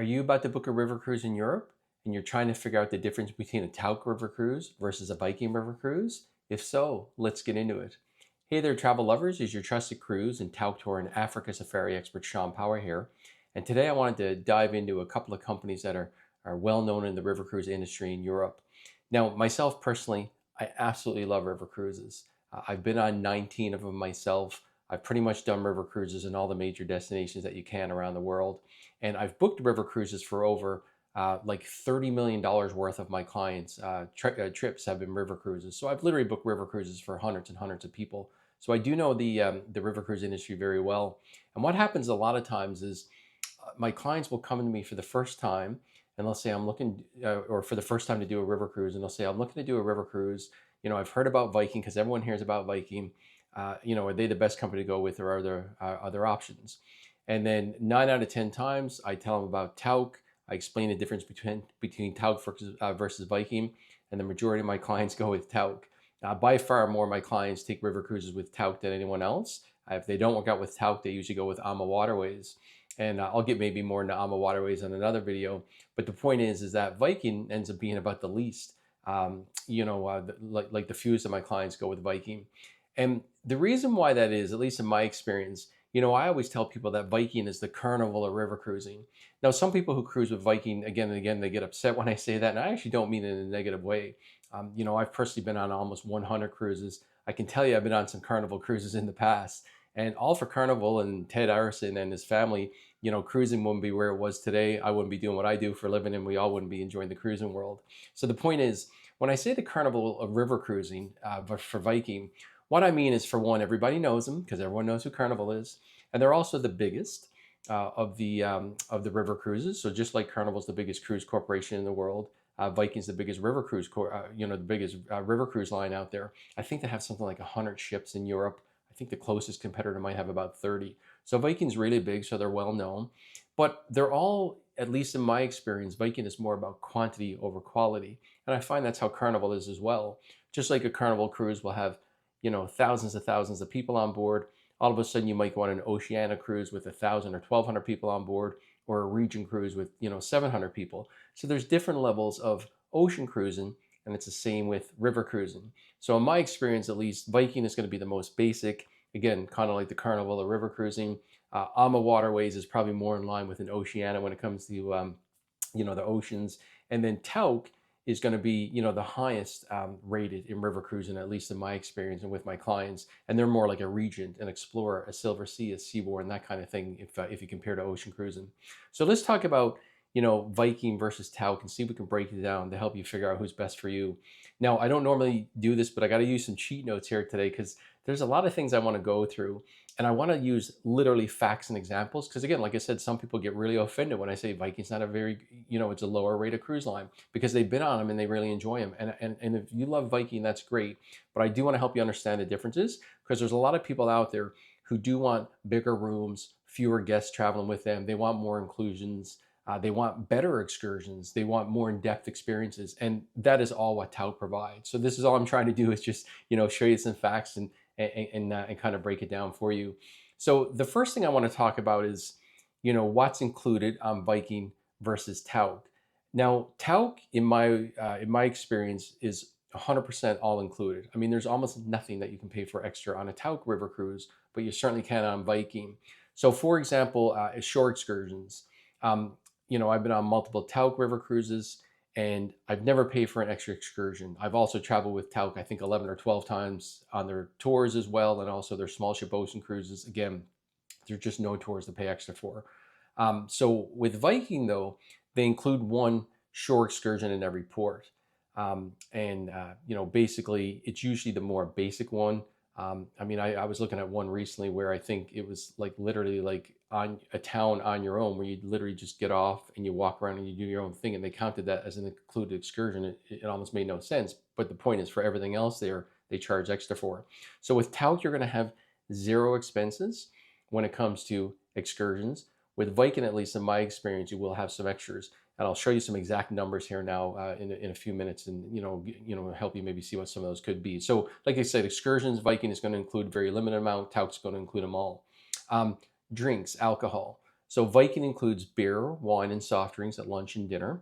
Are you about to book a river cruise in Europe and you're trying to figure out the difference between a Tauck river cruise versus a Viking river cruise? If so, let's get into it. Hey there, travel lovers. Is your trusted cruise and Tauck tour and Africa safari expert Shawn Power here. And today I wanted to dive into a couple of companies that are well known in the river cruise industry in Europe. Now, myself personally, I absolutely love river cruises. I've been on 19 of them myself. I've pretty much done river cruises in all the major destinations that you can around the world. And I've booked river cruises for over like $30 million worth of my clients' trips have been river cruises. So I've literally booked river cruises for hundreds and hundreds of people. So I do know the river cruise industry very well. And what happens a lot of times is my clients will come to me for the first time and they'll say, I'm looking, or for the first time to do a river cruise, and they'll say, I'm looking to do a river cruise. You know, I've heard about Viking because everyone hears about Viking. Are they the best company to go with, or are there other options? And then 9 out of 10 times, I tell them about Tauck. I explain the difference between Tauck versus Viking, and the majority of my clients go with Tauck. By far more of my clients take river cruises with Tauck than anyone else. If they don't work out with Tauck, they usually go with AMA Waterways. And I'll get maybe more into AMA Waterways on another video. But the point is that Viking ends up being about the least. Like the fewest of my clients go with Viking. And the reason why that is, at least in my experience, I always tell people that Viking is the carnival of river cruising. Now, some people who cruise with Viking, again and again, they get upset when I say that, and I actually don't mean it in a negative way. I've personally been on almost 100 cruises. I can tell you I've been on some carnival cruises in the past, and all for Carnival and Ted Arison and his family. Cruising wouldn't be where it was today. I wouldn't be doing what I do for a living, and we all wouldn't be enjoying the cruising world. So the point is, when I say the carnival of river cruising for Viking, what I mean is, for one, everybody knows them because everyone knows who Carnival is, and they're also the biggest of the river cruises. So just like Carnival's the biggest cruise corporation in the world, Viking's the biggest river cruise, the biggest river cruise line out there. I think they have something like 100 ships in Europe. I think the closest competitor might have about 30. So Viking's really big, so they're well known. But they're all, at least in my experience, Viking is more about quantity over quality. And I find that's how Carnival is as well. Just like a Carnival cruise will have, thousands of people on board. All of a sudden you might go on an Oceania cruise with 1,000 or 1,200 people on board, or a region cruise with, 700 people. So there's different levels of ocean cruising, and it's the same with river cruising. So in my experience, at least, Viking is going to be the most basic. Again, kind of like the carnival of river cruising. AMA Waterways is probably more in line with an Oceania when it comes to, the oceans. And then Tauck is going to be, the highest rated in river cruising, at least in my experience and with my clients. And they're more like a Regent, an Explorer, a Silver Sea, a Seabourn, that kind of thing, if you compare to ocean cruising. So let's talk about, Viking versus Tauck and see if we can break it down to help you figure out who's best for you. Now, I don't normally do this, but I got to use some cheat notes here today because there's a lot of things I want to go through. And I want to use literally facts and examples because, again, like I said, some people get really offended when I say Viking's not a very, it's a lower rated cruise line because they've been on them and they really enjoy them. And if you love Viking, that's great. But I do want to help you understand the differences because there's a lot of people out there who do want bigger rooms, fewer guests traveling with them. They want more inclusions. They want better excursions. They want more in-depth experiences. And that is all what Tauck provides. So this is all I'm trying to do is just, show you some facts and kind of break it down for you. So the first thing I want to talk about is, what's included on Viking versus Tauck. Now, Tauck, in my experience, is 100% all included. I mean, there's almost nothing that you can pay for extra on a Tauck river cruise, but you certainly can on Viking. So, for example, shore excursions. I've been on multiple Tauck river cruises, and I've never paid for an extra excursion. I've also traveled with Tauck, I think 11 or 12 times on their tours as well, and also their small ship ocean cruises. Again, there's just no tours to pay extra for. So with Viking, though, they include one shore excursion in every port. Basically, it's usually the more basic one. I was looking at one recently where I think it was like literally like on a town on your own where you literally just get off and you walk around and you do your own thing, and they counted that as an included excursion. It almost made no sense. But the point is, for everything else there, they charge extra for. So with Tauck, you're going to have zero expenses when it comes to excursions. With Viking, at least in my experience, you will have some extras. And I'll show you some exact numbers here now in a few minutes, and help you maybe see what some of those could be. So, like I said, excursions, Viking is going to include very limited amount. Tauck's going to include them all. Drinks, alcohol. So Viking includes beer, wine, and soft drinks at lunch and dinner,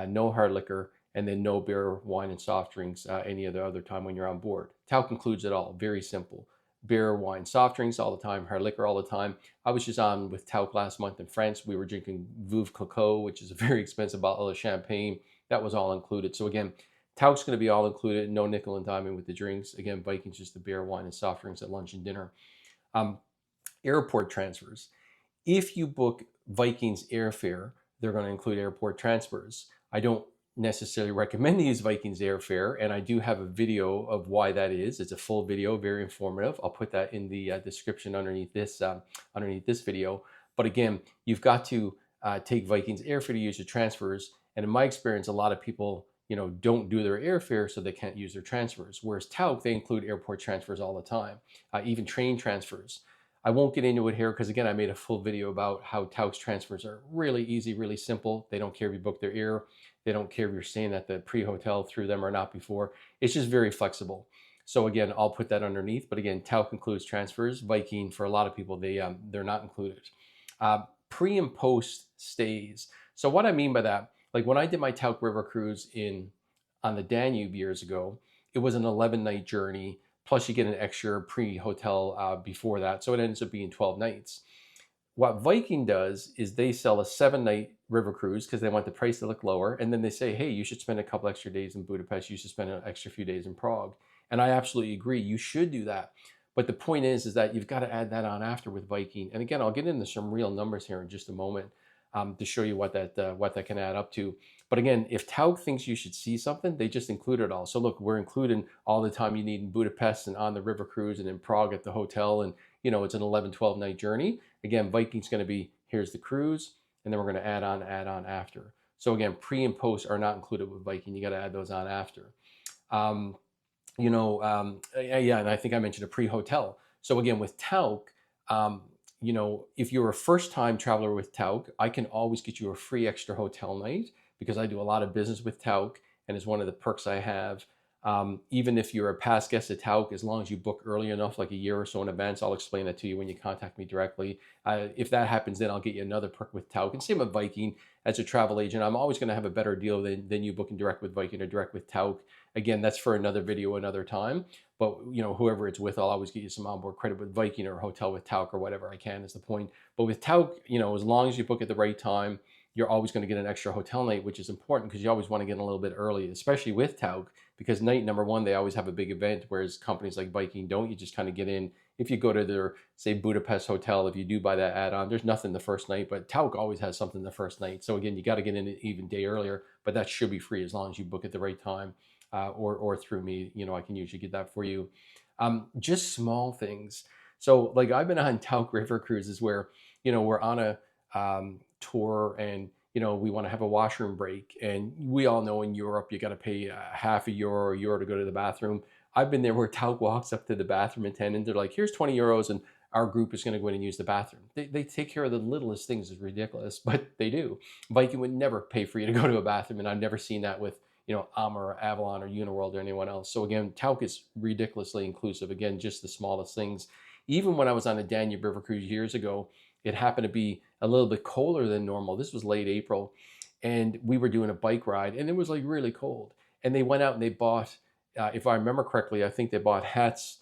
no hard liquor, and then no beer, wine, and soft drinks any other time when you're on board. Tauck includes it all. Very simple. Beer, wine, soft drinks all the time, hard liquor all the time. I was just on with Tauck last month in France. We were drinking Veuve Clicquot, which is a very expensive bottle of champagne. That was all included. So again, Tauck's going to be all included, no nickel and diming with the drinks. Again, Viking's just the beer, wine, and soft drinks at lunch and dinner. Airport transfers. If you book Viking's airfare, they're going to include airport transfers. I don't necessarily recommend to use Viking's airfare, and I do have a video of why that is. It's a full video, very informative. I'll put that in the description underneath this video. But again, you've got to take Viking's airfare to use your transfers. And in my experience, a lot of people, don't do their airfare, so they can't use their transfers. Whereas Tauck, they include airport transfers all the time, even train transfers. I won't get into it here because, again, I made a full video about how Tauck's transfers are really easy, really simple. They don't care if you book their air. They don't care if you're staying at the pre-hotel through them or not before. It's just very flexible. So again, I'll put that underneath. But again, Tauck includes transfers. Viking, for a lot of people, they're not included. Pre and post stays. So what I mean by that, like when I did my Tauck River cruise on the Danube years ago, it was an 11-night journey. Plus you get an extra pre-hotel before that. So it ends up being 12 nights. What Viking does is they sell a 7-night river cruise because they want the price to look lower. And then they say, hey, you should spend a couple extra days in Budapest. You should spend an extra few days in Prague. And I absolutely agree. You should do that. But the point is that you've got to add that on after with Viking. And again, I'll get into some real numbers here in just a moment to show you what that can add up to. But again, if Tauck thinks you should see something, they just include it all. So look, we're including all the time you need in Budapest and on the river cruise and in Prague at the hotel. And, it's an 11, 12-night journey. Again, Viking's going to be, here's the cruise, and then we're going to add on after. So again, pre and post are not included with Viking. You got to add those on after. Yeah, and I think I mentioned a pre-hotel. So again, with Tauck, if you're a first-time traveler with Tauck, I can always get you a free extra hotel night because I do a lot of business with Tauck, and it's one of the perks I have. Even if you're a past guest at Tauck, as long as you book early enough, like a year or so in advance, I'll explain that to you when you contact me directly. If that happens, then I'll get you another perk with Tauck. And same with Viking. As a travel agent, I'm always going to have a better deal than you booking direct with Viking or direct with Tauck. Again, that's for another video another time. But whoever it's with, I'll always get you some onboard credit with Viking or a hotel with Tauck or whatever I can is the point. But with Tauck, as long as you book at the right time, you're always going to get an extra hotel night, which is important because you always want to get a little bit early, especially with Tauck, because night number one, they always have a big event, whereas companies like Viking don't. You just kind of get in. If you go to their, say, Budapest hotel, if you do buy that add-on, there's nothing the first night, but Tauck always has something the first night. So again, you got to get in an even day earlier, but that should be free as long as you book at the right time or through me. I can usually get that for you. Just small things. So like I've been on Tauck River cruises where, we're on a tour and we want to have a washroom break, and we all know in Europe you got to pay half a euro or euro to go to the bathroom. I've been there where Tauck walks up to the bathroom attendant. They're like, here's 20 euros and our group is going to go in and use the bathroom. They take care of the littlest things. It's ridiculous, but they do. Viking would never pay for you to go to a bathroom, and I've never seen that with Ama or Avalon or Uniworld or anyone else. So again, Tauck is ridiculously inclusive. Again, just the smallest things. Even when I was on a Danube River cruise years ago, it happened to be a little bit colder than normal. This was late April, and we were doing a bike ride, and it was like really cold. And they went out and they bought, if I remember correctly, I think they bought hats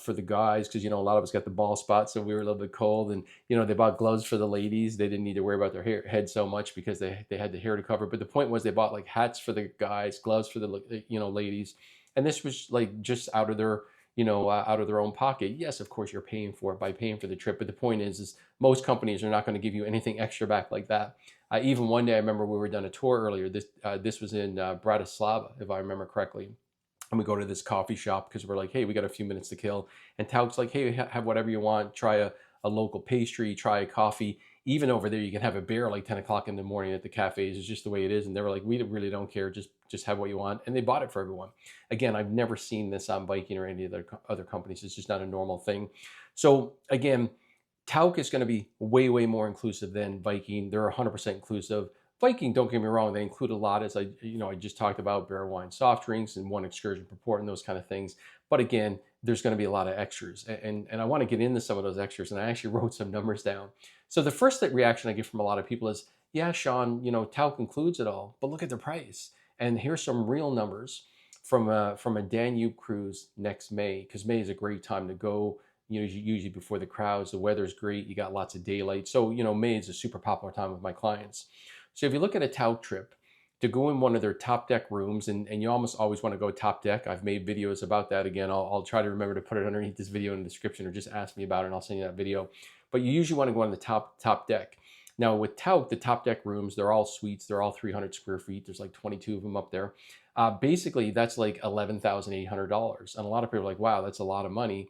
for the guys because, a lot of us got the ball spots, so we were a little bit cold. And, they bought gloves for the ladies. They didn't need to worry about their head so much because they had the hair to cover. But the point was they bought like hats for the guys, gloves for the, ladies. And this was like just out of their own pocket. Yes, of course, you're paying for it by paying for the trip. But the point is most companies are not going to give you anything extra back like that. Even one day, I remember we were done a tour earlier. This was in Bratislava, if I remember correctly. And we go to this coffee shop because we're like, hey, we got a few minutes to kill. And Tauck's like, hey, have whatever you want. Try a local pastry, try a coffee. Even over there, you can have a beer like 10 o'clock in the morning at the cafes. It's just the way it is. And they were like, we really don't care. Just have what you want. And they bought it for everyone. Again, I've never seen this on Viking or any other companies. It's just not a normal thing. So again, Tauck is going to be way, way more inclusive than Viking. They're 100% inclusive. Viking, don't get me wrong, they include a lot, as I just talked about, beer, wine, soft drinks, and one excursion per port and those kind of things. But again, there's going to be a lot of extras. And I want to get into some of those extras. And I actually wrote some numbers down. So the first reaction I get from a lot of people is, yeah, Shawn, Tauck includes it all, but look at the price. And here's some real numbers from a Danube cruise next May, because May is a great time to go. Usually before the crowds, the weather's great, you got lots of daylight. So, May is a super popular time with my clients. So if you look at a Tauck trip, to go in one of their top deck rooms, and you almost always want to go top deck. I've made videos about that. Again, I'll try to remember to put it underneath this video in the description, or just ask me about it and I'll send you that video. But you usually want to go on the top deck. Now with Tauck, the top deck rooms, they're all suites. They're all 300 square feet. There's like 22 of them up there. Basically, that's like $11,800. And a lot of people are like, wow, that's a lot of money.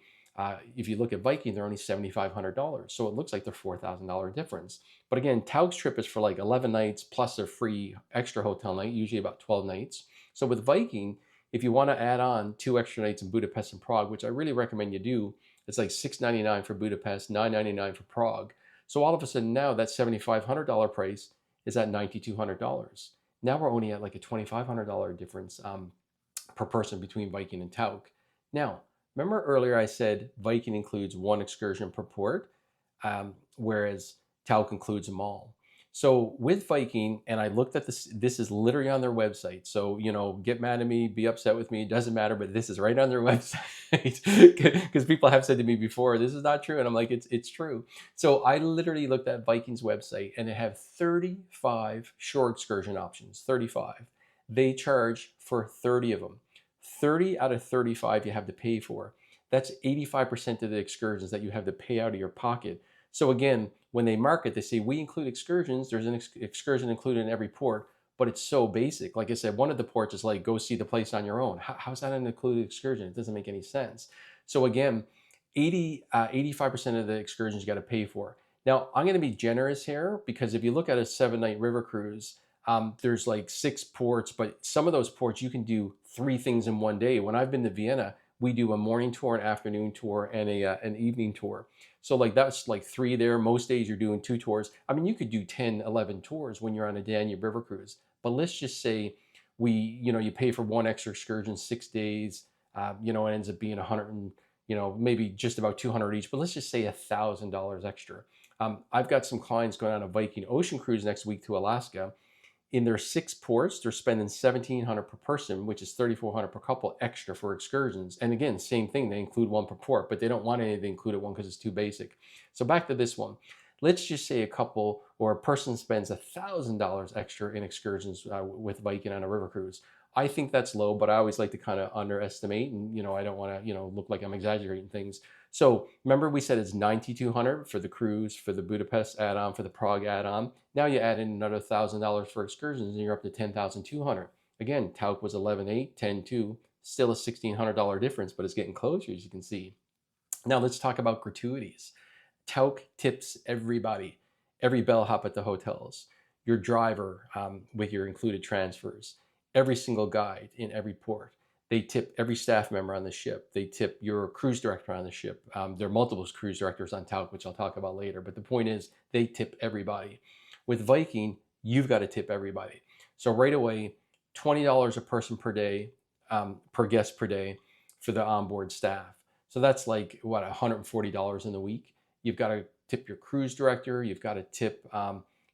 If you look at Viking, they're only $7,500. So it looks like they're $4,000 difference. But again, Tauck's trip is for like 11 nights plus a free extra hotel night, usually about 12 nights. So with Viking, if you want to add on 2 extra nights in Budapest and Prague, which I really recommend you do, it's like $699 for Budapest, $999 for Prague. So all of a sudden now that $7,500 price is at $9,200. Now we're only at like a $2,500 difference per person between Viking and Tauck. Now, remember earlier I said Viking includes 1 excursion per port, whereas Tauck includes them all. So with Viking, and I looked at this is literally on their website. So, get mad at me, be upset with me, it doesn't matter, but this is right on their website. Because people have said to me before, this is not true. And I'm like, it's true. So I literally looked at Viking's website and they have 35 shore excursion options, 35. They charge for 30 of them. 30 out of 35 you have to pay for. That's 85% of the excursions that you have to pay out of your pocket. So again, when they market, they say, we include excursions. There's an excursion included in every port, but it's so basic. Like I said, one of the ports is like, go see the place on your own. How's that an included excursion? It doesn't make any sense. So again, 85% of the excursions you got to pay for. Now, I'm going to be generous here, because if you look at a 7-night river cruise, there's like 6 ports, but some of those ports you can do 3 things in one day. When I've been to Vienna, we do a morning tour, an afternoon tour, and an evening tour. So like that's like 3 there. Most days you're doing 2 tours. I mean, you could do 10, 11 tours when you're on a Danube river cruise. But let's just say you pay for 1 extra excursion, 6 days. It ends up being 100 and maybe just about 200 each. But let's just say $1,000 extra. I've got some clients going on a Viking ocean cruise next week to Alaska. In their 6 ports, they're spending $1,700 per person, which is $3,400 per couple extra for excursions. And again, same thing, they include 1 per port, but they don't want any of the included one because it's too basic. So back to this one. Let's just say a couple or a person spends $1,000 extra in excursions with Viking on a river cruise. I think that's low, but I always like to kind of underestimate, and I don't want to look like I'm exaggerating things. So remember we said it's $9,200 for the cruise, for the Budapest add-on, for the Prague add-on. Now you add in another $1,000 for excursions and you're up to $10,200. Again, Tauck was $11,800, $10,200, still a $1,600 difference, but it's getting closer, as you can see. Now let's talk about gratuities. Tauck tips everybody, every bellhop at the hotels, your driver with your included transfers, every single guide in every port. They tip every staff member on the ship. They tip your cruise director on the ship. There are multiple cruise directors on Tauck, which I'll talk about later. But the point is, they tip everybody. With Viking, you've got to tip everybody. So right away, $20 a person per day, per guest per day for the onboard staff. So that's like, what, $140 in the week. You've got to tip your cruise director. You've got to tip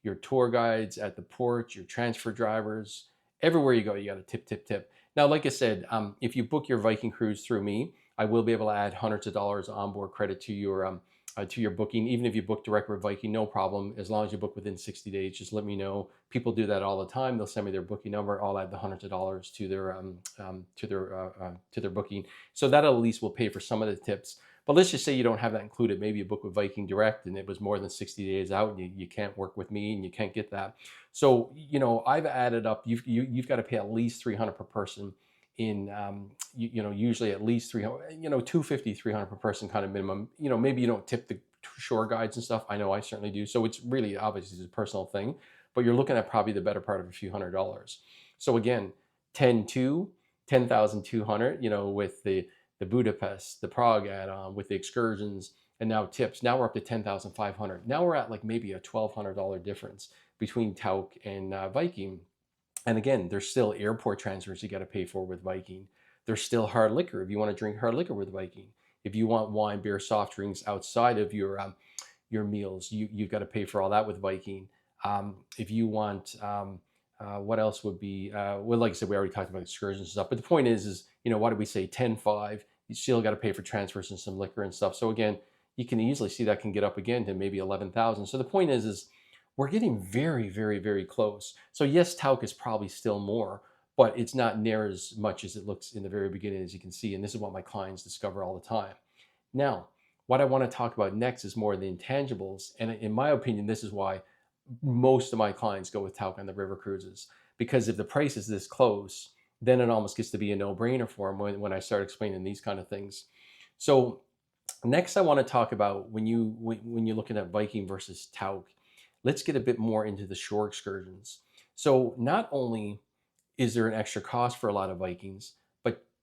your tour guides at the port, your transfer drivers. Everywhere you go, you got to tip, tip, tip. Now, like I said, if you book your Viking cruise through me, I will be able to add hundreds of dollars onboard credit to your booking. Even if you book direct with Viking, no problem. As long as you book within 60 days, just let me know. People do that all the time. They'll send me their booking number. I'll add the hundreds of dollars to their booking. So that at least will pay for some of the tips. But let's just say you don't have that included. Maybe you book with Viking Direct and it was more than 60 days out and you can't work with me and you can't get that. So, I've added up, you've got to pay at least $300 per person in, usually at least $300, $250, $300 per person kind of minimum. Maybe you don't tip the shore guides and stuff. I know I certainly do. So it's really obviously a personal thing, but you're looking at probably the better part of a few $100s. So again, 10,200, with the Budapest, the Prague add-on, with the excursions, and now tips. Now we're up to 10,500. Now we're at like maybe a $1,200 difference between Tauck and Viking. And again, there's still airport transfers you got to pay for with Viking. there's still hard liquor if you want to drink hard liquor with Viking. If you want wine, beer, soft drinks outside of your meals, you've got to pay for all that with Viking. If you want, what else would be? Well, like I said, we already talked about excursions and stuff. But the point is, what did we say? 10-5. You still got to pay for transfers and some liquor and stuff. So again, you can easily see that can get up again to maybe 11,000. So the point is we're getting very, very, very close. So yes, Tauck is probably still more, but it's not near as much as it looks in the very beginning, as you can see. And this is what my clients discover all the time. Now, what I want to talk about next is more of the intangibles. And in my opinion, this is why most of my clients go with Tauck on the river cruises. Because if the price is this close, then it almost gets to be a no-brainer for them when I start explaining these kind of things. So next, I want to talk about when you're looking at Viking versus Tauck, let's get a bit more into the shore excursions. So not only is there an extra cost for a lot of Vikings,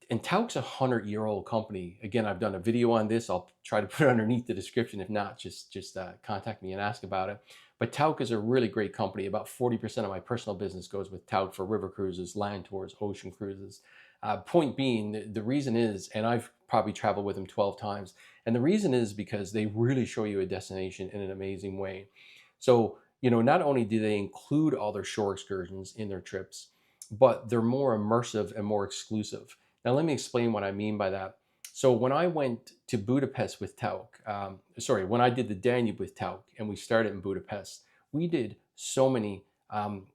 and Tauck's a 100-year-old company. Again, I've done a video on this. I'll try to put it underneath the description. If not, just contact me and ask about it. But Tauck is a really great company. About 40% of my personal business goes with Tauck for river cruises, land tours, ocean cruises. Point being, the reason is, and I've probably traveled with them 12 times, and the reason is because they really show you a destination in an amazing way. So, not only do they include all their shore excursions in their trips, but they're more immersive and more exclusive. Now, let me explain what I mean by that. So when I went to Budapest with Tauck, when I did the Danube with Tauck and we started in Budapest, we did so many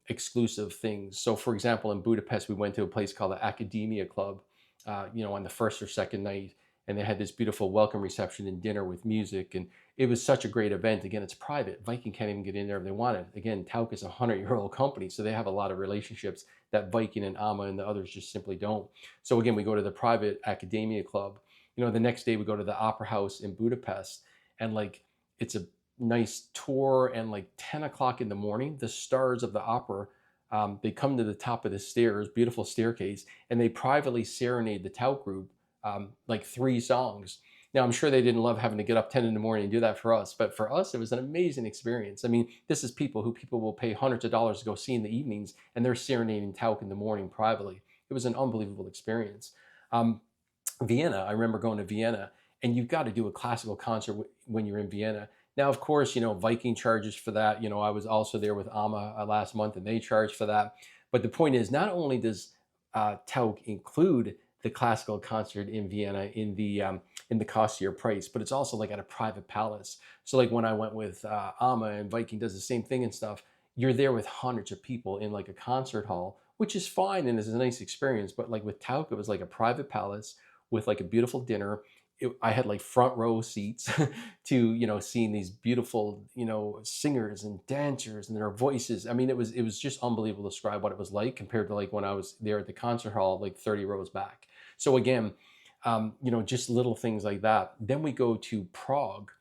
exclusive things. So for example, in Budapest, we went to a place called the Academia Club, on the first or second night, and they had this beautiful welcome reception and dinner with music, and it was such a great event. Again, it's private. Viking can't even get in there if they wanted. Again, Tauck is a 100-year-old company, so they have a lot of relationships that Viking and Amma and the others just simply don't. So again, we go to the private Academia Club. The next day we go to the Opera House in Budapest, and it's a nice tour, and 10 o'clock in the morning, the stars of the opera, they come to the top of the stairs, beautiful staircase, and they privately serenade the Tauck group 3 songs. Now, I'm sure they didn't love having to get up 10 in the morning and do that for us, but for us, it was an amazing experience. I mean, this is people will pay hundreds of dollars to go see in the evenings, and they're serenading Tauck in the morning privately. It was an unbelievable experience. Vienna, I remember going to Vienna, and you've got to do a classical concert when you're in Vienna. Now, of course, Viking charges for that. I was also there with Amma last month, and they charge for that. But the point is, not only does Tauck include the classical concert in Vienna in the cost of your price, but it's also at a private palace. So when I went with Amma, and Viking does the same thing and stuff, you're there with hundreds of people in a concert hall, which is fine and is a nice experience. But with Tauck, it was a private palace with a beautiful dinner. I had front row seats to seeing these beautiful singers and dancers and their voices. I mean, it was just unbelievable to describe what it was like compared to when I was there at the concert hall 30 rows back. So again, just little things like that. Then we go to Prague.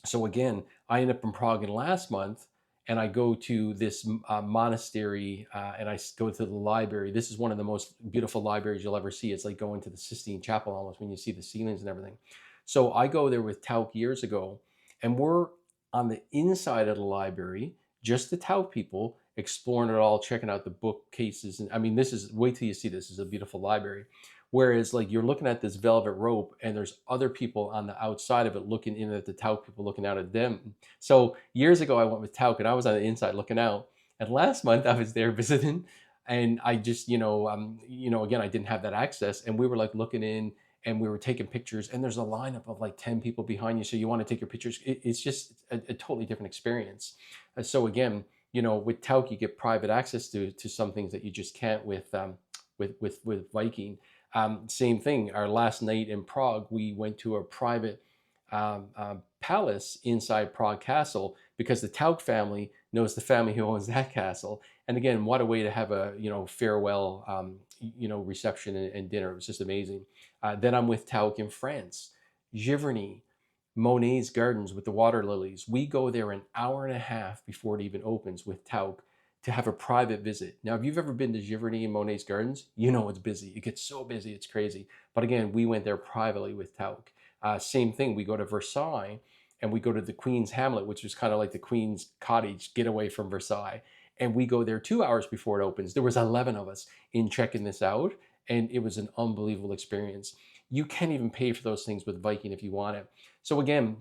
So again, I ended up in Prague in last month, and I go to this monastery, and I go to the library. This is one of the most beautiful libraries you'll ever see. It's like going to the Sistine Chapel almost when you see the ceilings and everything. So I go there with Tauck years ago, and we're on the inside of the library, just the Tauck people, exploring it all, checking out the bookcases. And I mean, wait till you see this. This is a beautiful library. Whereas you're looking at this velvet rope, and there's other people on the outside of it looking in at the Tauck people, looking out at them. So years ago, I went with Tauck, and I was on the inside looking out. And last month, I was there visiting, and I just, again, I didn't have that access, and we were looking in, and we were taking pictures, and there's a lineup of 10 people behind you, so you want to take your pictures. It's just a totally different experience. So again, with Tauck, you get private access to some things that you just can't with Viking. Same thing, our last night in Prague, we went to a private palace inside Prague Castle because the Tauck family knows the family who owns that castle. And again, what a way to have a farewell reception and dinner. It was just amazing. Then I'm with Tauck in France, Giverny, Monet's Gardens with the water lilies. We go there an hour and a half before it even opens with Tauck to have a private visit. Now, if you've ever been to Giverny and Monet's Gardens, it's busy. It gets so busy, it's crazy. But again, we went there privately with Tauck. Same thing, we go to Versailles, and we go to the Queen's Hamlet, which is kind of like the Queen's cottage getaway from Versailles. And we go there 2 hours before it opens. There was 11 of us in checking this out. and it was an unbelievable experience. You can't even pay for those things with Viking if you want it. So again,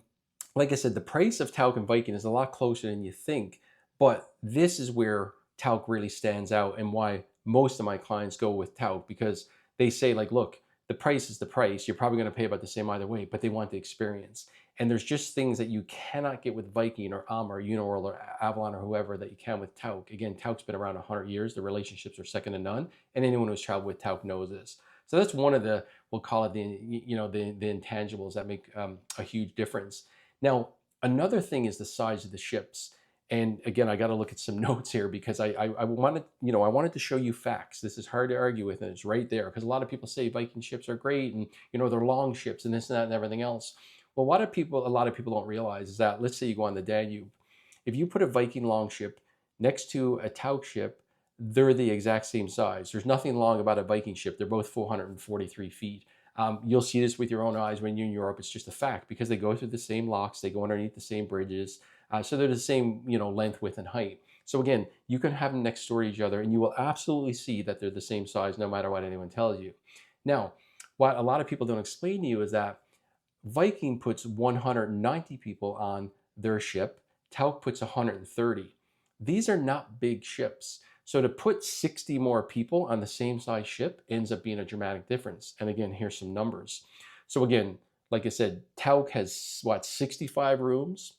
like I said, the price of Tauck and Viking is a lot closer than you think, but this is where Tauck really stands out and why most of my clients go with Tauck, because they say, like, look, the price is the price. You're probably going to pay about the same either way, but they want the experience. And there's just things that you cannot get with Viking or Ama or Uniworld or Avalon or whoever that you can with Tauck. Again, Tauck's been around 100 years. The relationships are second to none, and anyone who's traveled with Tauck knows this. So that's one of the, we'll call it the intangibles that make a huge difference. Now, another thing is the size of the ships. And again, I got to look at some notes here because I wanted, I wanted to show you facts. This is hard to argue with, and it's right there because a lot of people say Viking ships are great and they're long ships and this and that and everything else. Well, what a lot of people don't realize is that, let's say you go on the Danube, if you put a Viking longship next to a Tauck ship, they're the exact same size. There's nothing long about a Viking ship. They're both 443 feet. You'll see this with your own eyes when you're in Europe. It's just a fact because they go through the same locks, they go underneath the same bridges, so they're the same length, width, and height. So again, you can have them next door to each other, and you will absolutely see that they're the same size no matter what anyone tells you. Now, what a lot of people don't explain to you is that Viking puts 190 people on their ship. Tauck puts 130. These are not big ships. So to put 60 more people on the same size ship ends up being a dramatic difference. And again, here's some numbers. So again, like I said, Tauck has 65 rooms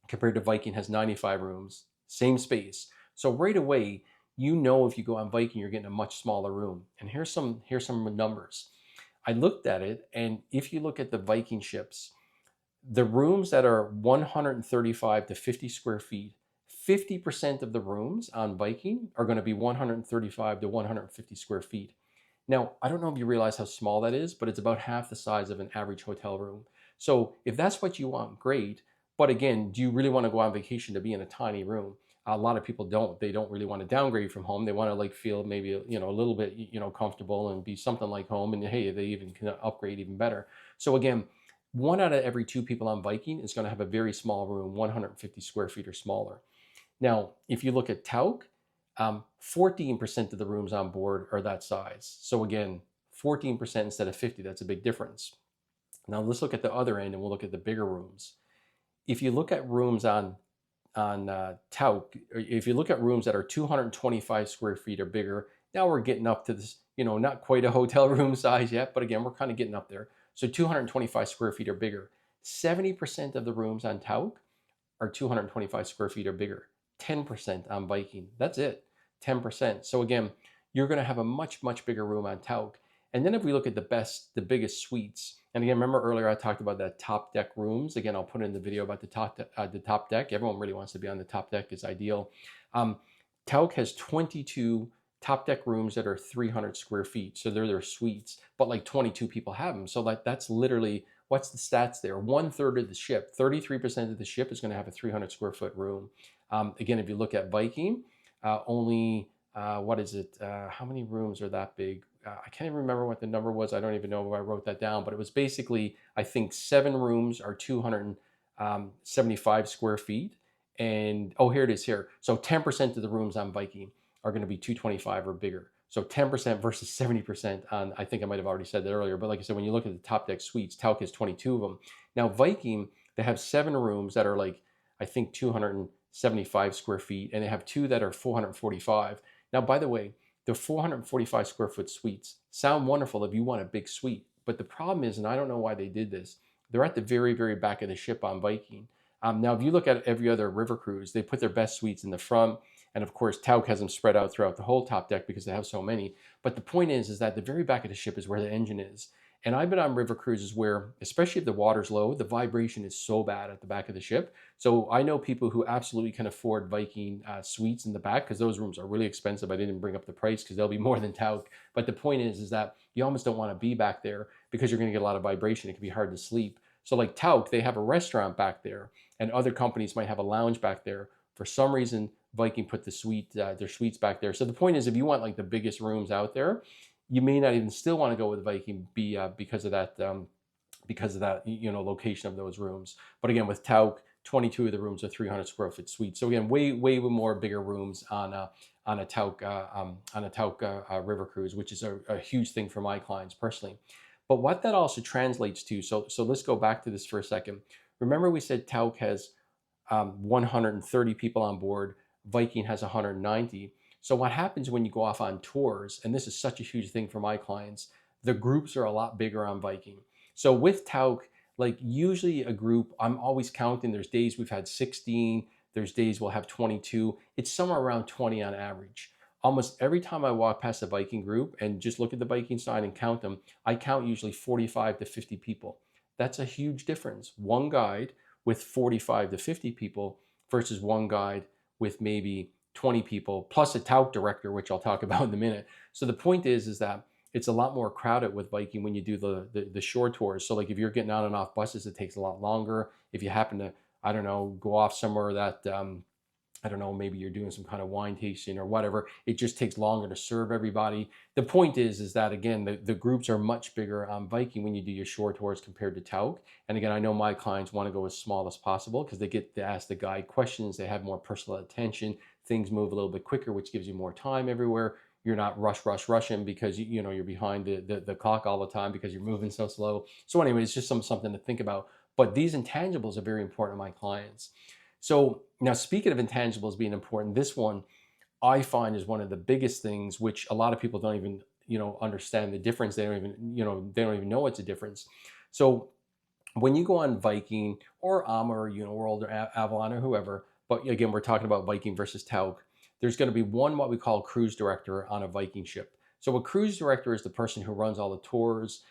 compared to Viking has 95 rooms, same space. So right away, if you go on Viking, you're getting a much smaller room. And here's some numbers. I looked at it, and if you look at the Viking ships, the rooms that are 135 to 50 square feet, 50% of the rooms on Viking are going to be 135 to 150 square feet. Now, I don't know if you realize how small that is, but it's about half the size of an average hotel room. So if that's what you want, great. But again, do you really want to go on vacation to be in a tiny room? A lot of people don't. They don't really want to downgrade from home. They want to feel maybe a little bit comfortable and be something like home. And hey, they even can upgrade even better. So again, 1 out of every 2 people on Viking is going to have a very small room, 150 square feet or smaller. Now, if you look at Tauck, 14% of the rooms on board are that size. So again, 14% instead of 50. That's a big difference. Now let's look at the other end, and we'll look at the bigger rooms. If you look at rooms on Tauck, if you look at rooms that are 225 square feet or bigger, now we're getting up to this, not quite a hotel room size yet, but again, we're kind of getting up there. So 225 square feet or bigger. 70% of the rooms on Tauck are 225 square feet or bigger. 10% on Viking. That's it, 10%. So again, you're going to have a much, much bigger room on Tauck. And then if we look at the biggest suites, and again, remember earlier I talked about that top deck rooms. Again, I'll put in the video about the top deck. Everyone really wants to be on the top deck. It's ideal. Tauck has 22 top deck rooms that are 300 square feet. So they're their suites, but 22 people have them. So that's literally, what's the stats there? 1/3 of the ship, 33% of the ship is going to have a 300 square foot room. Again, if you look at Viking, only, what is it? How many rooms are that big? I can't even remember what the number was. I don't even know if I wrote that down, but it was basically, I think 7 rooms are 275 square feet. And, oh, here it is here. So 10% of the rooms on Viking are going to be 225 or bigger. So 10% versus 70% on, I think I might have already said that earlier, but like I said, when you look at the top deck suites, Tauck has 22 of them. Now Viking, they have 7 rooms that are I think 275 square feet, and they have 2 that are 445. Now, by the way, the 445 square foot suites sound wonderful if you want a big suite, but the problem is, and I don't know why they did this, they're at the very, very back of the ship on Viking. Now, if you look at every other river cruise, they put their best suites in the front, and of course, Tauck has them spread out throughout the whole top deck because they have so many. But the point is that the very back of the ship is where the engine is. And I've been on river cruises where, especially if the water's low, the vibration is so bad at the back of the ship. So I know people who absolutely can afford Viking suites in the back because those rooms are really expensive. I didn't bring up the price because they'll be more than Tauck. But the point is that you almost don't want to be back there because you're going to get a lot of vibration. It can be hard to sleep. So like Tauck, they have a restaurant back there, and other companies might have a lounge back there. For some reason, Viking put their suites back there. So the point is, if you want the biggest rooms out there, you may not even still want to go with Viking because of that location of those rooms. But again, with Tauck, 22 of the rooms are 300 square foot suites. So again, way more bigger rooms on on a Tauck river cruise, which is a huge thing for my clients personally. But what that also translates to, so let's go back to this for a second. Remember, we said Tauck has 130 people on board. Viking has 190. So what happens when you go off on tours, and this is such a huge thing for my clients, the groups are a lot bigger on Viking. So with Tauck, like usually a group, I'm always counting. There's days we've had 16. There's days we'll have 22. It's somewhere around 20 on average. Almost every time I walk past a Viking group and just look at the Viking sign and count them, I count usually 45 to 50 people. That's a huge difference. One guide with 45 to 50 people versus one guide with maybe 20 people plus a Tauck director, which I'll talk about in a minute. So the point is that it's a lot more crowded with Viking when you do the shore tours. So like if you're getting on and off buses, it takes a lot longer. If you happen to, I don't know, go off somewhere that I don't know, maybe you're doing some kind of wine tasting or whatever, it just takes longer to serve everybody. The point is that, again, the groups are much bigger on Viking when you do your shore tours compared to Tauck. And again, I know my clients want to go as small as possible because they get to ask the guide questions, they have more personal attention, things move a little bit quicker, which gives you more time everywhere. You're not rushing because you know you're behind the clock all the time because you're moving so slow. So anyway, it's just something to think about. But these intangibles are very important to my clients. So now, speaking of intangibles being important, this one I find is one of the biggest things, which a lot of people don't even, understand the difference. They don't even, they don't even know it's a difference. So when you go on Viking or AMA or Uniworld or Avalon or whoever, but again, we're talking about Viking versus Tauck, there's going to be one, what we call cruise director on a Viking ship. So a cruise director is the person who runs all the tours.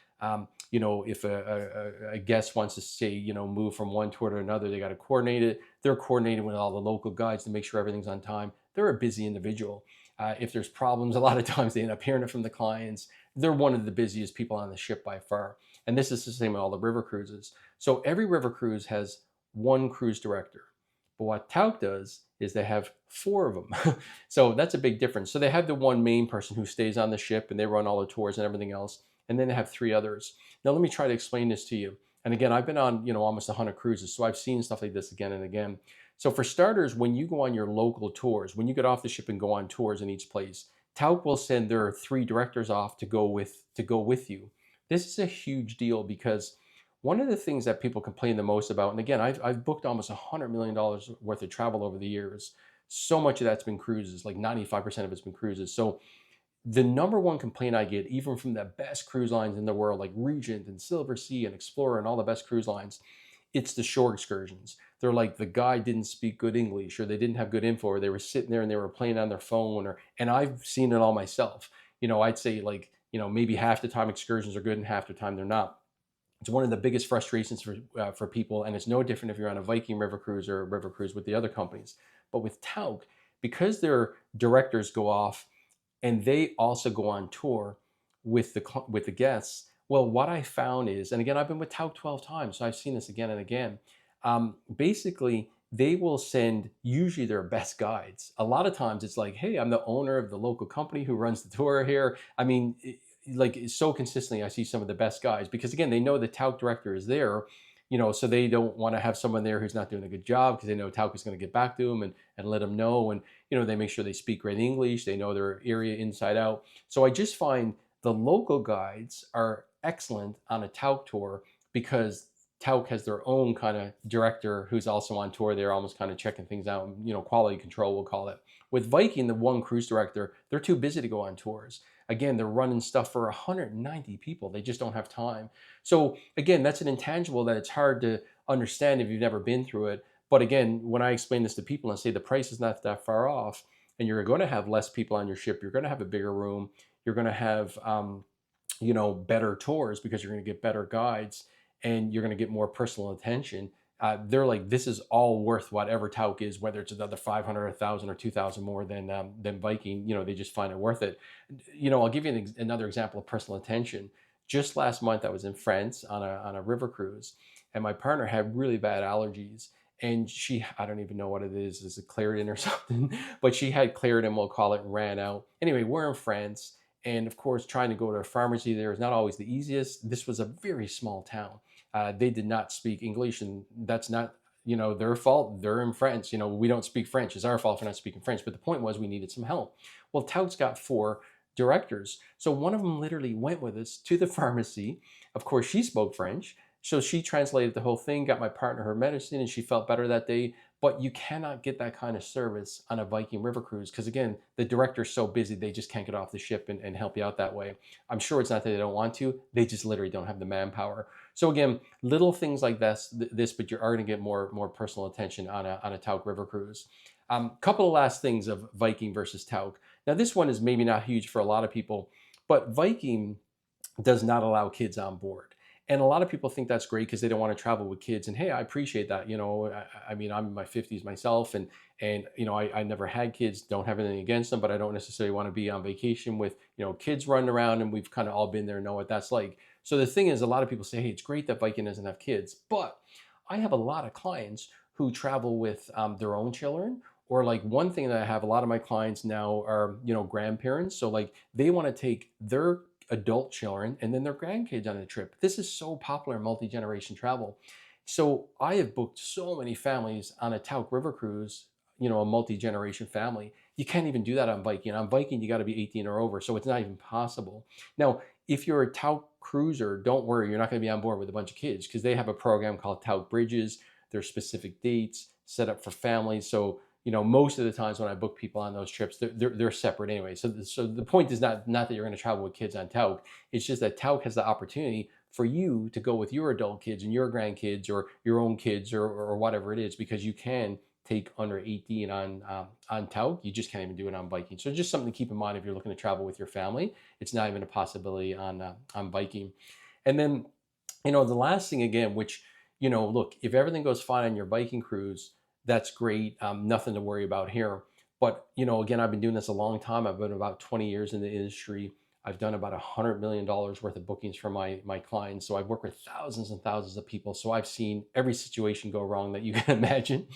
If a guest wants to say, move from one tour to another, they got to coordinate it. They're coordinating with all the local guides to make sure everything's on time. They're a busy individual. If there's problems, a lot of times they end up hearing it from the clients. They're one of the busiest people on the ship by far. And this is the same with all the river cruises. So every river cruise has one cruise director. But what Tauck does is they have 4 of them. So that's a big difference. So they have the one main person who stays on the ship and they run all the tours and everything else. And then they have 3 others. Now let me try to explain this to you. And again, I've been on, almost 100 cruises, so I've seen stuff like this again and again. So for starters, when you go on your local tours, when you get off the ship and go on tours in each place, Tauck will send their 3 directors off to go with you. This is a huge deal because one of the things that people complain the most about, and again, I've booked almost $100 million worth of travel over the years. So much of that's been cruises, like 95% of it's been cruises. So the number one complaint I get, even from the best cruise lines in the world, like Regent and Silver Sea and Explorer and all the best cruise lines, it's the shore excursions. They're like, the guy didn't speak good English, or they didn't have good info, or they were sitting there and they were playing on their phone, and I've seen it all myself. I'd say like, maybe half the time excursions are good and half the time they're not. It's one of the biggest frustrations for people, and it's no different if you're on a Viking river cruise or a river cruise with the other companies. But with Tauck, because their directors go off and they also go on tour with the guests. Well, what I found is, and again, I've been with Tauck 12 times, so I've seen this again and again. Basically, they will send usually their best guides. A lot of times it's like, hey, I'm the owner of the local company who runs the tour here. I mean, like so consistently, I see some of the best guys because again, they know the Tauck director is there, so they don't want to have someone there who's not doing a good job because they know Tauck is going to get back to them and let them know. And, they make sure they speak great English. They know their area inside out. So I just find the local guides are excellent on a Tauck tour because Tauck has their own kind of director who's also on tour. They're almost kind of checking things out, quality control, we'll call it. With Viking, the one cruise director, they're too busy to go on tours. Again, they're running stuff for 190 people. They just don't have time. So again, that's an intangible that it's hard to understand if you've never been through it. But again, when I explain this to people and say the price is not that far off, and you're going to have less people on your ship, you're going to have a bigger room, you're going to have, better tours because you're going to get better guides and you're going to get more personal attention. They're like, this is all worth whatever Tauck is, whether it's another 500, 1,000, or 2,000 more than Viking. They just find it worth it. I'll give you another example of personal attention. Just last month, I was in France on a river cruise, and my partner had really bad allergies. And I don't even know what it is it Claritin or something? But she had Claritin, we'll call it, and ran out. Anyway, we're in France. And of course, trying to go to a pharmacy there is not always the easiest. This was a very small town. They did not speak English, and that's not their fault. They're in France. We don't speak French. It's our fault for not speaking French. But the point was we needed some help. Well, Tauck's got 4 directors. So one of them literally went with us to the pharmacy. Of course, she spoke French. So she translated the whole thing, got my partner her medicine, and she felt better that day. But you cannot get that kind of service on a Viking river cruise because, again, the director's so busy, they just can't get off the ship and help you out that way. I'm sure it's not that they don't want to, they just literally don't have the manpower. So again, little things like this, but you are going to get more personal attention on a Tauck river cruise. Couple of last things of Viking versus Tauck. Now, this one is maybe not huge for a lot of people, but Viking does not allow kids on board. And a lot of people think that's great because they don't want to travel with kids. And hey, I appreciate that. I mean, I'm in my 50s myself, and I never had kids, don't have anything against them, but I don't necessarily want to be on vacation with, kids running around, and we've kind of all been there and know what that's like. So the thing is, a lot of people say, hey, it's great that Viking doesn't have kids, but I have a lot of clients who travel with their own children. Or like one thing that I have, a lot of my clients now are, grandparents. So like they want to take their adult children and then their grandkids on a trip. This is so popular in multi-generation travel. So I have booked so many families on a Tauck river cruise, a multi-generation family. You can't even do that on Viking. On Viking, you got to be 18 or over, so it's not even possible. Now, if you're a Tauck cruiser, don't worry, you're not going to be on board with a bunch of kids because they have a program called Tauck Bridges. There's specific dates set up for families. So most of the times when I book people on those trips, they're separate anyway. So the point is not that you're going to travel with kids on Tauck. It's just that Tauck has the opportunity for you to go with your adult kids and your grandkids or your own kids or whatever it is, because you can take under 18 on Tauck. You just can't even do it on Viking. So just something to keep in mind if you're looking to travel with your family. It's not even a possibility on Viking. And then, the last thing again, which, look, if everything goes fine on your Viking cruise, that's great. Nothing to worry about here. But, again, I've been doing this a long time. I've been about 20 years in the industry. I've done about $100 million worth of bookings for my clients. So I've worked with thousands and thousands of people. So I've seen every situation go wrong that you can imagine.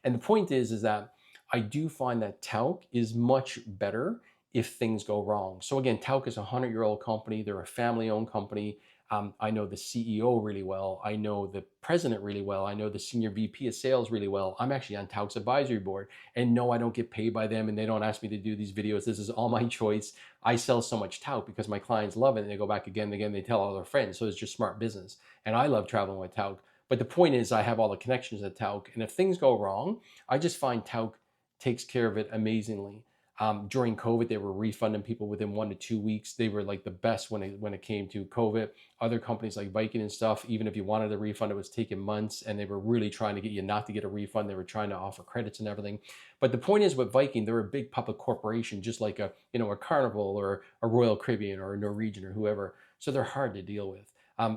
And the point is that I do find that Tauck is much better if things go wrong. So again, Tauck is a 100-year-old company. They're a family-owned company. I know the CEO really well. I know the president really well. I know the senior VP of sales really well. I'm actually on Tauck's advisory board. And no, I don't get paid by them and they don't ask me to do these videos. This is all my choice. I sell so much Tauck because my clients love it and they go back again and again. They tell all their friends. So it's just smart business. And I love traveling with Tauck. But the point is I have all the connections at Tauck. And if things go wrong, I just find Tauck takes care of it amazingly. During COVID, they were refunding people within 1 to 2 weeks. They were like the best when it came to COVID. Other companies like Viking and stuff, even if you wanted a refund, it was taking months, and they were really trying to get you not to get a refund. They were trying to offer credits and everything. But the point is with Viking, they're a big public corporation, just like a Carnival or a Royal Caribbean or a Norwegian or whoever. So they're hard to deal with.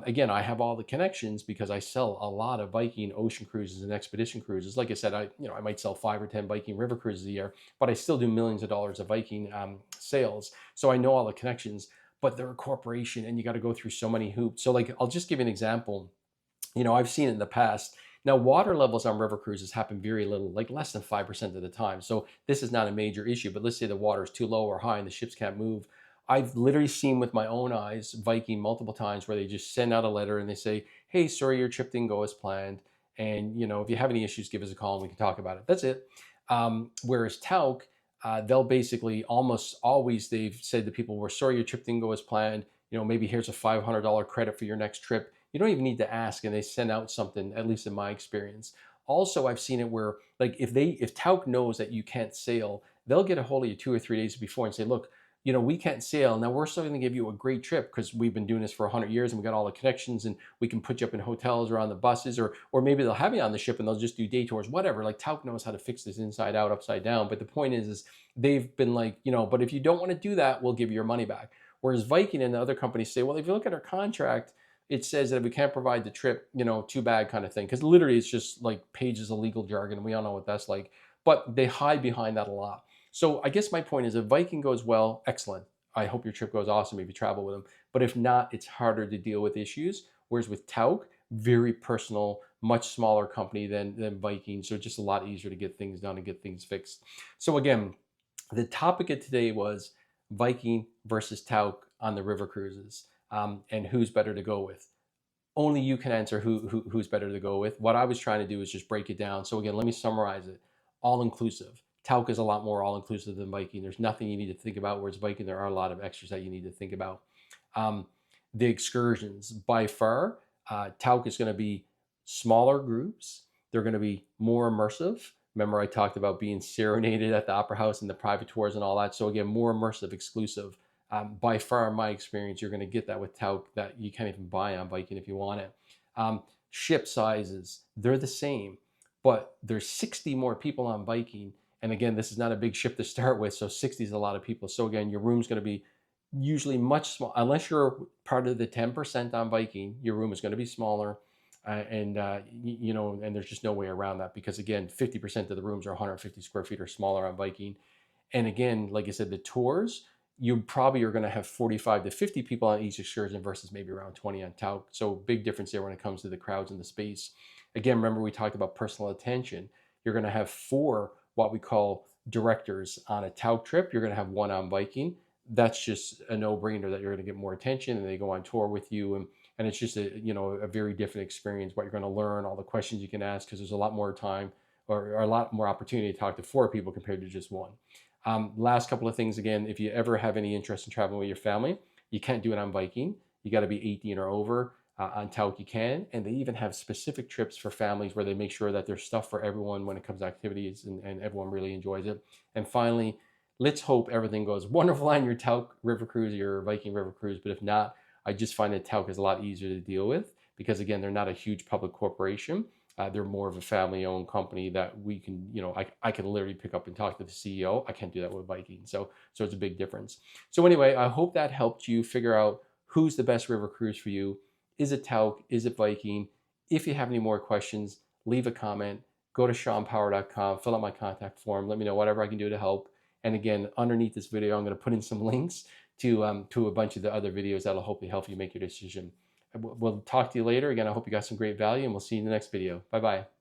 Again, I have all the connections because I sell a lot of Viking ocean cruises and expedition cruises. Like I said, I might sell 5 or 10 Viking river cruises a year, but I still do millions of dollars of Viking sales. So I know all the connections, but they're a corporation and you got to go through so many hoops. So like, I'll just give you an example. I've seen it in the past. Now, water levels on river cruises happen very little, like less than 5% of the time. So this is not a major issue, but let's say the water is too low or high and the ships can't move. I've literally seen with my own eyes Viking multiple times where they just send out a letter and they say, hey, sorry, your trip didn't go as planned. And, if you have any issues, give us a call and we can talk about it. That's it. Whereas Tauck, they'll basically almost always, they've said to people, we're sorry your trip didn't go as planned. Maybe here's a $500 credit for your next trip. You don't even need to ask, and they send out something, at least in my experience. Also, I've seen it where, like, if Tauck knows that you can't sail, they'll get a hold of you 2 or 3 days before and say, look, we can't sail. Now we're still going to give you a great trip because we've been doing this for 100 years and we got all the connections and we can put you up in hotels or on the buses or maybe they'll have you on the ship and they'll just do day tours, whatever. Like Tauck knows how to fix this inside out, upside down. But the point is they've been like, but if you don't want to do that, we'll give you your money back. Whereas Viking and the other companies say, well, if you look at our contract, it says that if we can't provide the trip, too bad kind of thing. Because literally it's just like pages of legal jargon and we all know what that's like. But they hide behind that a lot. So I guess my point is if Viking goes well, excellent. I hope your trip goes awesome if you travel with them. But if not, it's harder to deal with issues. Whereas with Tauck, very personal, much smaller company than Viking. So just a lot easier to get things done and get things fixed. So again, the topic of today was Viking versus Tauck on the river cruises and who's better to go with. only you can answer who's better to go with. What I was trying to do is just break it down. So again, let me summarize it. All inclusive. Tauck is a lot more all inclusive than Viking. There's nothing you need to think about, whereas Viking, there are a lot of extras that you need to think about. The excursions, by far, Tauck is going to be smaller groups. They're going to be more immersive. Remember, I talked about being serenaded at the Opera House and the private tours and all that. So again, more immersive, exclusive. By far, in my experience, you're going to get that with Tauck that you can't even buy on Viking if you want it. Ship sizes, they're the same, but there's 60 more people on Viking. And again, this is not a big ship to start with, so 60 is a lot of people. So again, your room's going to be usually much smaller. Unless you're part of the 10% on Viking, your room is going to be smaller. And there's just no way around that, because again, 50% of the rooms are 150 square feet or smaller on Viking. And again, like I said, the tours, you probably are going to have 45 to 50 people on each excursion versus maybe around 20 on Tauck. So big difference there when it comes to the crowds and the space. Again, remember we talked about personal attention. You're going to have 4 what we call directors on a Tauck trip. You're going to have 1 on Viking. That's just a no-brainer that you're going to get more attention, and they go on tour with you, and it's just a very different experience. What you're going to learn, all the questions you can ask, because there's a lot more time or a lot more opportunity to talk to 4 people compared to just 1. Last couple of things, again, if you ever have any interest in traveling with your family, you can't do it on Viking. You got to be 18 or over. On Tauck you can, and they even have specific trips for families where they make sure that there's stuff for everyone when it comes to activities, and everyone really enjoys it. And finally, let's hope everything goes wonderful on your Tauck river cruise or your Viking river cruise, but if not, I just find that Tauck is a lot easier to deal with, because again, they're not a huge public corporation. They're more of a family-owned company that we can, I can literally pick up and talk to the CEO. I can't do that with Viking, so it's a big difference. So anyway, I hope that helped you figure out who's the best river cruise for you. Is it Tauck? Is it Viking? If you have any more questions, leave a comment. Go to ShawnPower.com, fill out my contact form. Let me know whatever I can do to help. And again, underneath this video, I'm going to put in some links to a bunch of the other videos that'll hopefully help you make your decision. We'll talk to you later. Again, I hope you got some great value, and we'll see you in the next video. Bye-bye.